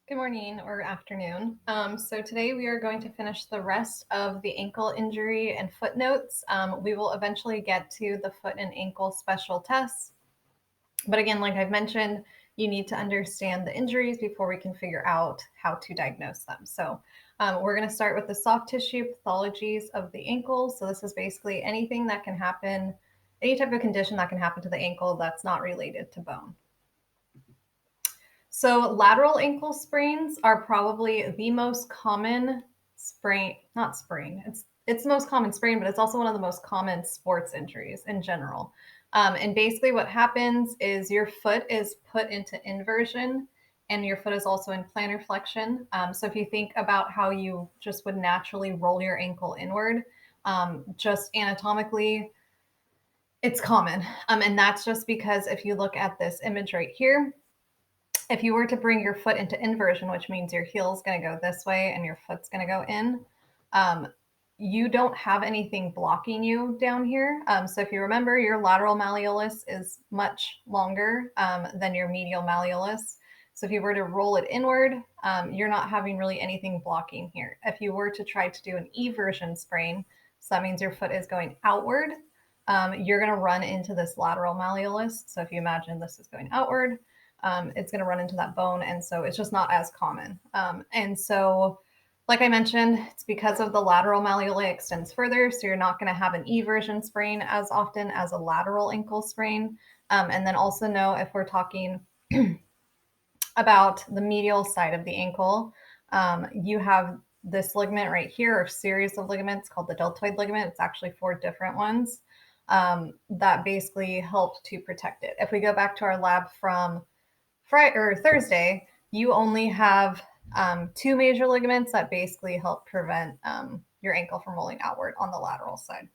Good morning or afternoon. So today we are going to finish the rest of the ankle injury and footnotes. We will eventually get to the foot and ankle special tests. But again, like I've mentioned, you need to understand the injuries before we can figure out how to diagnose them. So we're going to start with the soft tissue pathologies of the ankle. So this is basically anything that can happen, any type of condition that can happen to the ankle that's not related to bone. So lateral ankle sprains are probably the most common sprain, not sprain. It's the most common sprain, but it's also one of the most common sports injuries in general. And basically, what happens is your foot is put into inversion, and your foot is also in plantar flexion. So if you think about how you just would naturally roll your ankle inward, just anatomically, it's common. And that's just because if you look at this image right here, if you were to bring your foot into inversion, which means your heel's going to go this way and your foot's going to go in, you don't have anything blocking you down here. So if you remember, your lateral malleolus is much longer than your medial malleolus. So if you were to roll it inward, you're not having really anything blocking here. If you were to try to do an eversion sprain, so that means your foot is going outward, you're going to run into this lateral malleolus. So if you imagine this is going outward, it's going to run into that bone. And so it's just not as common. And so, like I mentioned, it's because of the lateral malleoli extends further. So you're not going to have an eversion sprain as often as a lateral ankle sprain. And then also know if we're talking about the medial side of the ankle, you have this ligament right here, or series of ligaments called the deltoid ligament. It's actually 4 different ones that basically help to protect it. If we go back to our lab from Friday or Thursday, you only have 2 major ligaments that basically help prevent your ankle from rolling outward on the lateral side.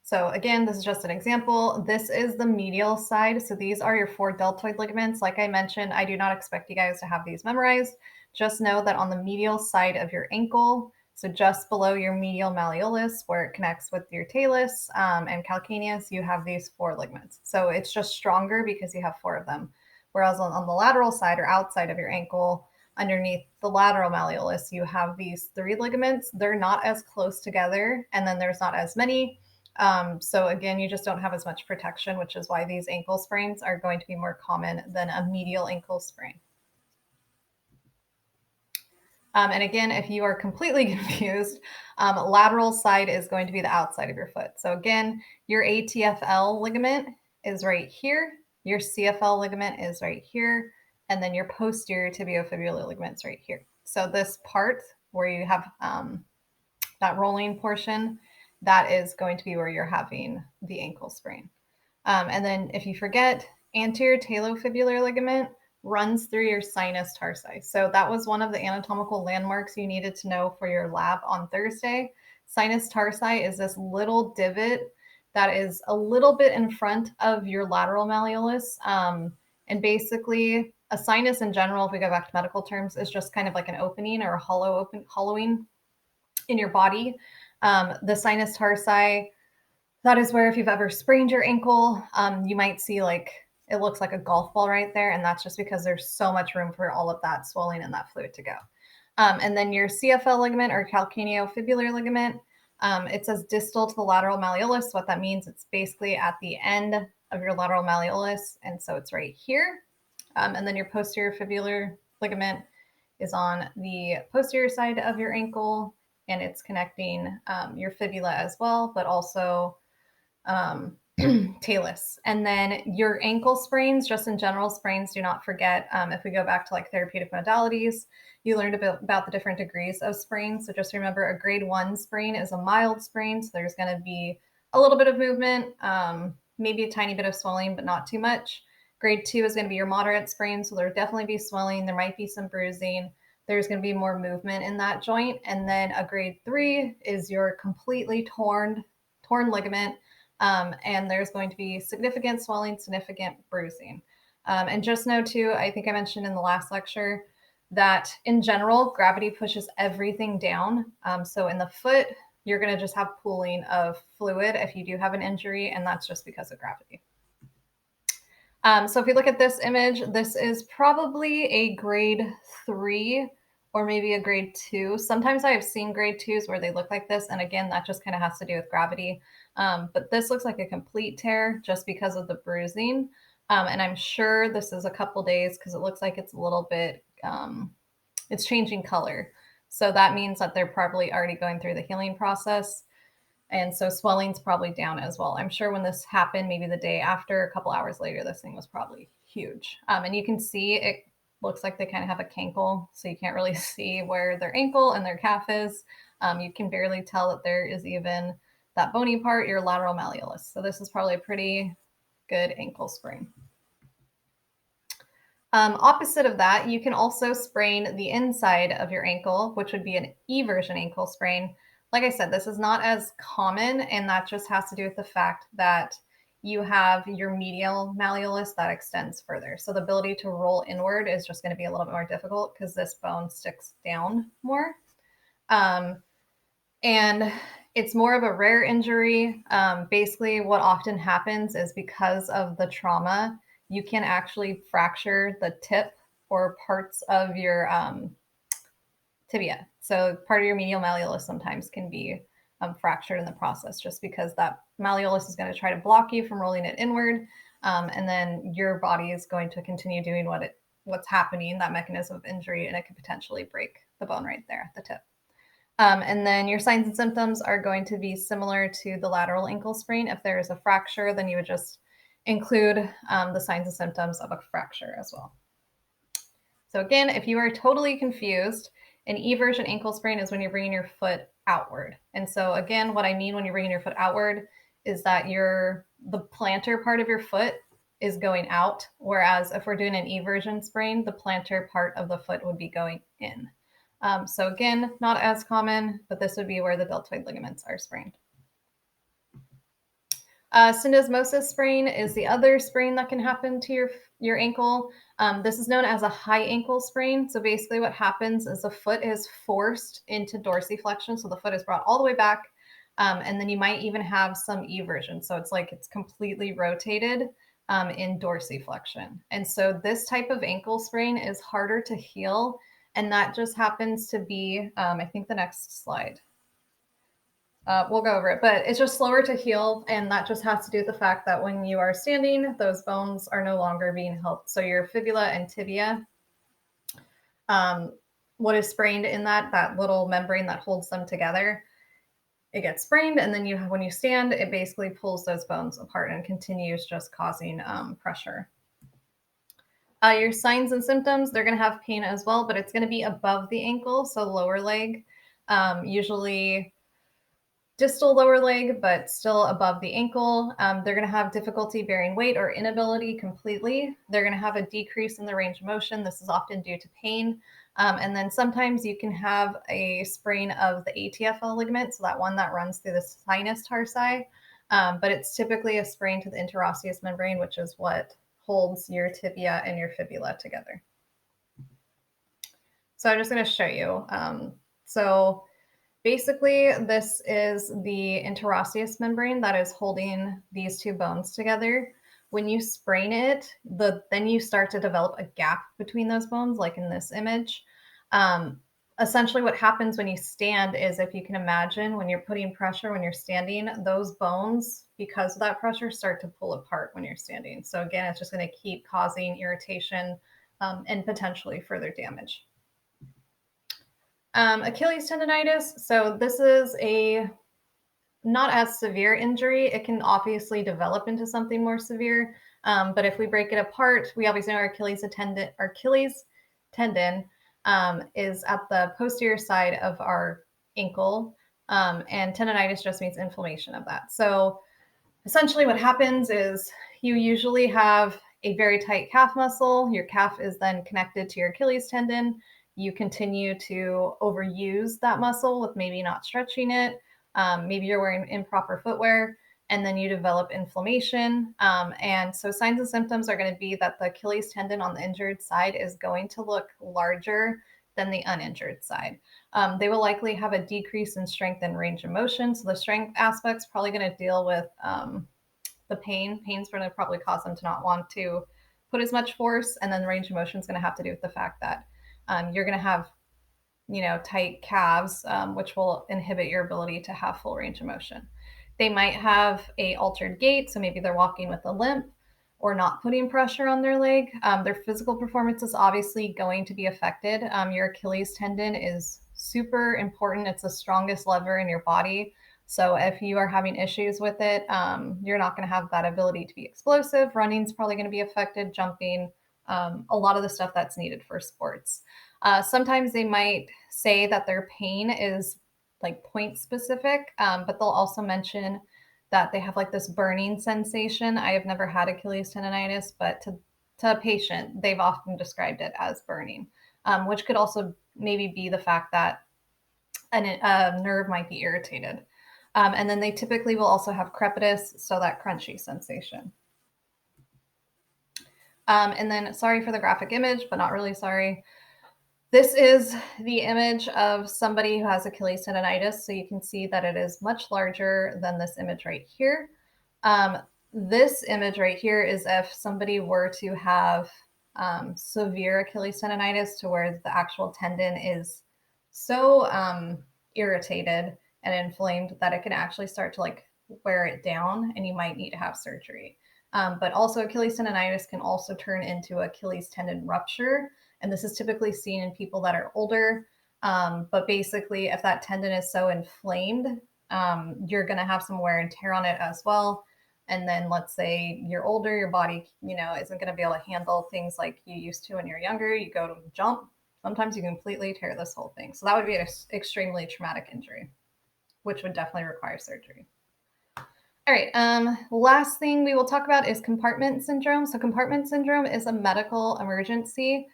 So again, this is just an example. This is the medial side. So these are your 4 deltoid ligaments. Like I mentioned, I do not expect you guys to have these memorized. Just know that on the medial side of your ankle, so just below your medial malleolus, where it connects with your talus and calcaneus, you have these 4 ligaments. So it's just stronger because you have 4 of them. Whereas on the lateral side or outside of your ankle, underneath the lateral malleolus, you have these 3 ligaments. They're not as close together, and then there's not as many. So again, you just don't have as much protection, which is why these ankle sprains are going to be more common than a medial ankle sprain. And again, if you are completely confused, lateral side is going to be the outside of your foot. So again, your ATFL ligament is right here. Your CFL ligament is right here. And then your posterior tibiofibular ligament is right here. So this part where you have that rolling portion, that is going to be where you're having the ankle sprain. And then if you forget, anterior talofibular ligament runs through your sinus tarsi. So that was one of the anatomical landmarks you needed to know for your lab on Thursday. Sinus tarsi is this little divot that is a little bit in front of your lateral malleolus. And basically, a sinus in general, if we go back to medical terms, is just kind of like an opening or a hollowing in your body. The sinus tarsi, that is where if you've ever sprained your ankle, you might see like it looks like a golf ball right there. And that's just because there's so much room for all of that swelling and that fluid to go. And then your CFL ligament or calcaneofibular ligament, it says distal to the lateral malleolus. What that means, it's basically at the end of your lateral malleolus. And so it's right here. And then your posterior fibular ligament is on the posterior side of your ankle, and it's connecting your fibula as well, but also talus. And then your ankle sprains, just in general sprains, do not forget, if we go back to like therapeutic modalities, you learned about the different degrees of sprains. So just remember, a grade 1 sprain is a mild sprain. So there's going to be a little bit of movement, maybe a tiny bit of swelling, but not too much. Grade 2 is going to be your moderate sprain. So there'll definitely be swelling. There might be some bruising. There's going to be more movement in that joint. And then a grade 3 is your completely torn ligament. And there's going to be significant swelling, significant bruising. And just know too, I think I mentioned in the last lecture that in general, gravity pushes everything down. So in the foot, you're going to just have pooling of fluid if you do have an injury, and that's just because of gravity. So if you look at this image, this is probably a grade 3 or maybe a grade 2. Sometimes I have seen grade 2s where they look like this, and again, that just kind of has to do with gravity. But this looks like a complete tear just because of the bruising. And I'm sure this is a couple days because it looks like it's a little bit, it's changing color. So that means that they're probably already going through the healing process. And so swelling's probably down as well. I'm sure when this happened, maybe the day after, a couple hours later, this thing was probably huge. And you can see it looks like they kind of have a cankle, so you can't really see where their ankle and their calf is. You can barely tell that there is even that bony part, your lateral malleolus. So this is probably a pretty good ankle sprain. Opposite of that, you can also sprain the inside of your ankle, which would be an eversion ankle sprain. Like I said, this is not as common, and that just has to do with the fact that you have your medial malleolus that extends further. So the ability to roll inward is just going to be a little bit more difficult because this bone sticks down more. And it's more of a rare injury. Basically, what often happens is because of the trauma, you can actually fracture the tip or parts of your tibia. So part of your medial malleolus sometimes can be fractured in the process just because that malleolus is going to try to block you from rolling it inward. And then your body is going to continue doing what's happening, that mechanism of injury, and it could potentially break the bone right there at the tip. And then your signs and symptoms are going to be similar to the lateral ankle sprain. If there is a fracture, then you would just include the signs and symptoms of a fracture as well. So again, if you are totally confused, an eversion ankle sprain is when you're bringing your foot outward. And so again, what I mean when you're bringing your foot outward is that the plantar part of your foot is going out, whereas if we're doing an eversion sprain, the plantar part of the foot would be going in. So again, not as common, but this would be where the deltoid ligaments are sprained. Syndesmosis sprain is the other sprain that can happen to your ankle. This is known as a high ankle sprain. So basically what happens is the foot is forced into dorsiflexion. So the foot is brought all the way back. And then you might even have some eversion. So it's like it's completely rotated in dorsiflexion. And so this type of ankle sprain is harder to heal. And that just happens to be, I think the next slide. We'll go over it, but it's just slower to heal. And that just has to do with the fact that when you are standing, those bones are no longer being held. So your fibula and tibia, what is sprained in that little membrane that holds them together, it gets sprained. And then when you stand, it basically pulls those bones apart and continues just causing pressure. Your signs and symptoms, they're going to have pain as well, but it's going to be above the ankle, so lower leg, usually distal lower leg, but still above the ankle. They're going to have difficulty bearing weight or inability completely. They're going to have a decrease in the range of motion. This is often due to pain. And then sometimes you can have a sprain of the ATFL ligament, so that one that runs through the sinus tarsi, but it's typically a sprain to the interosseous membrane, which is what holds your tibia and your fibula together. So I'm just going to show you. So basically, this is the interosseous membrane that is holding these two bones together. When you sprain it, then you start to develop a gap between those bones, like in this image. Essentially, what happens when you stand is, if you can imagine, when you're putting pressure, when you're standing, those bones, because of that pressure, start to pull apart when you're standing. So again, it's just going to keep causing irritation and potentially further damage. Achilles tendonitis. So this is a not as severe injury. It can obviously develop into something more severe. But if we break it apart, we obviously know our Achilles tendon is at the posterior side of our ankle. And tendonitis just means inflammation of that. So essentially what happens is you usually have a very tight calf muscle. Your calf is then connected to your Achilles tendon. You continue to overuse that muscle with maybe not stretching it. Maybe you're wearing improper footwear, and then you develop inflammation. And so signs and symptoms are going to be that the Achilles tendon on the injured side is going to look larger than the uninjured side. They will likely have a decrease in strength and range of motion. So the strength aspect's probably going to deal with the pain. Pain's going to probably cause them to not want to put as much force, and then range of motion is going to have to do with the fact that you're going to have tight calves, which will inhibit your ability to have full range of motion. They might have a altered gait, so maybe they're walking with a limp or not putting pressure on their leg. Their physical performance is obviously going to be affected. Your Achilles tendon is super important. It's the strongest lever in your body. So if you are having issues with it, you're not going to have that ability to be explosive. Running's probably going to be affected, jumping, a lot of the stuff that's needed for sports. Sometimes they might say that their pain is like point specific, but they'll also mention that they have like this burning sensation. I have never had Achilles tendonitis, but to a patient, they've often described it as burning, which could also maybe be the fact that a nerve might be irritated. And then they typically will also have crepitus, so that crunchy sensation. And then, sorry for the graphic image, but not really sorry. This is the image of somebody who has Achilles tendonitis. So you can see that it is much larger than this image right here. This image right here is if somebody were to have severe Achilles tendonitis, to where the actual tendon is so irritated and inflamed that it can actually start to like wear it down, and you might need to have surgery. But also Achilles tendonitis can also turn into Achilles tendon rupture. And this is typically seen in people that are older. But basically, if that tendon is so inflamed, you're going to have some wear and tear on it as well. And then let's say you're older, your body, isn't going to be able to handle things like you used to when you're younger. You go to jump, sometimes you completely tear this whole thing. So that would be an extremely traumatic injury, which would definitely require surgery. All right, last thing we will talk about is compartment syndrome. So compartment syndrome is a medical emergency.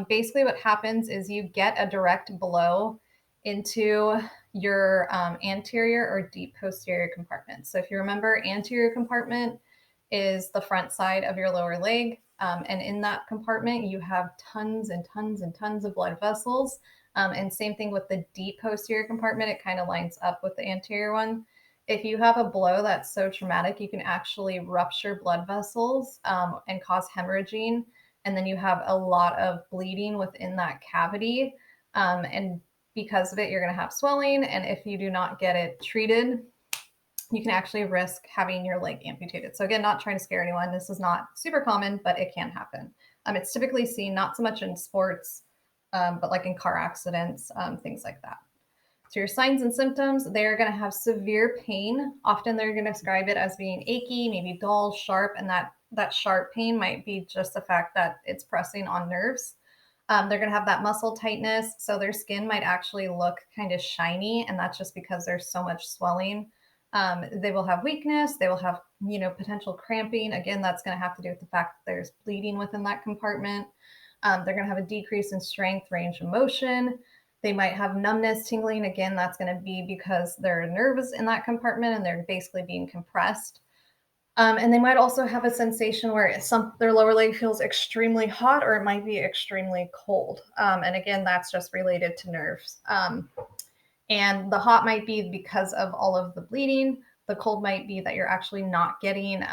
Basically what happens is you get a direct blow into your anterior or deep posterior compartment. So if you remember, anterior compartment is the front side of your lower leg. And in that compartment, you have tons and tons and tons of blood vessels. And same thing with the deep posterior compartment, it kind of lines up with the anterior one. If you have a blow that's so traumatic, you can actually rupture blood vessels and cause hemorrhaging. And then you have a lot of bleeding within that cavity. And because of it, you're going to have swelling. And if you do not get it treated, you can actually risk having your leg amputated. So again, not trying to scare anyone. This is not super common, but it can happen. It's typically seen not so much in sports, but like in car accidents, things like that. So your signs and symptoms, they're going to have severe pain. Often they're going to describe it as being achy, maybe dull, sharp, and that sharp pain might be just the fact that it's pressing on nerves. They're going to have that muscle tightness, so their skin might actually look kind of shiny, and that's just because there's so much swelling. They will have weakness. They will have, potential cramping. Again, that's going to have to do with the fact that there's bleeding within that compartment. They're going to have a decrease in strength, range of motion. They might have numbness, tingling. Again, that's going to be because there are nerves in that compartment and they're basically being compressed. And they might also have a sensation where their lower leg feels extremely hot, or it might be extremely cold. And again, that's just related to nerves. And the hot might be because of all of the bleeding. The cold might be that you're actually not getting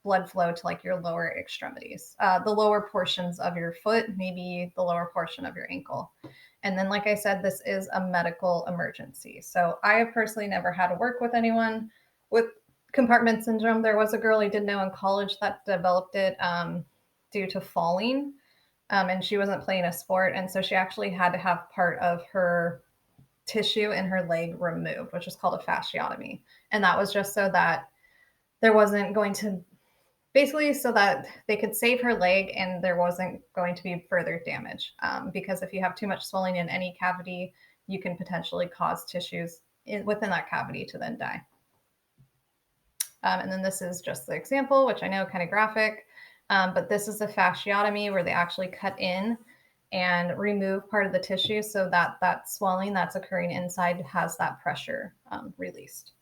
blood flow to like your lower extremities, the lower portions of your foot, maybe the lower portion of your ankle. And then, like I said, this is a medical emergency. So I have personally never had to work with anyone with compartment syndrome. There was a girl I did know in college that developed it due to falling, and she wasn't playing a sport. And so she actually had to have part of her tissue in her leg removed, which is called a fasciotomy. And that was just so that there wasn't going to, basically so that they could save her leg and there wasn't going to be further damage. Because if you have too much swelling in any cavity, you can potentially cause tissues within that cavity to then die. And then this is just the example, which I know kind of graphic, but this is a fasciotomy where they actually cut in and remove part of the tissue so that that swelling that's occurring inside has that pressure released.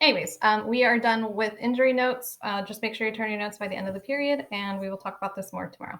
Anyways, we are done with injury notes. Just make sure you turn your notes by the end of the period, and we will talk about this more tomorrow.